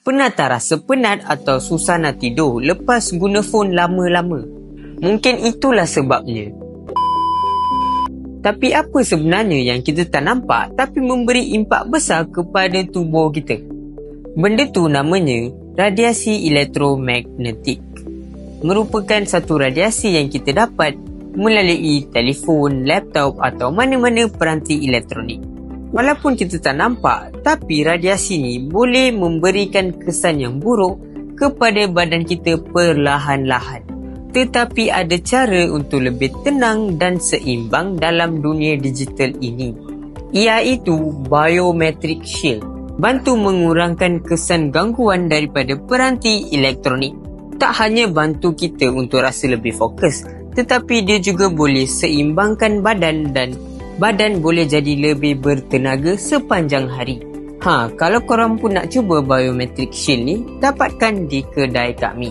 Pernah tak rasa penat atau susah nak tidur lepas guna phone lama-lama? Mungkin itulah sebabnya. Tapi apa sebenarnya yang kita tak nampak tapi memberi impak besar kepada tubuh kita? Benda tu namanya radiasi elektromagnetik. Merupakan satu radiasi yang kita dapat melalui telefon, laptop atau mana-mana peranti elektronik. Walaupun kita tak nampak, tapi radiasi ni boleh memberikan kesan yang buruk kepada badan kita perlahan-lahan. Tetapi ada cara untuk lebih tenang dan seimbang dalam dunia digital ini, iaitu biometric shield. Bantu mengurangkan kesan gangguan daripada peranti elektronik. Tak hanya bantu kita untuk rasa lebih fokus, tetapi dia juga boleh seimbangkan badan dan badan boleh jadi lebih bertenaga sepanjang hari. Kalau korang pun nak cuba biometric shield ni, dapatkan di kedai kami.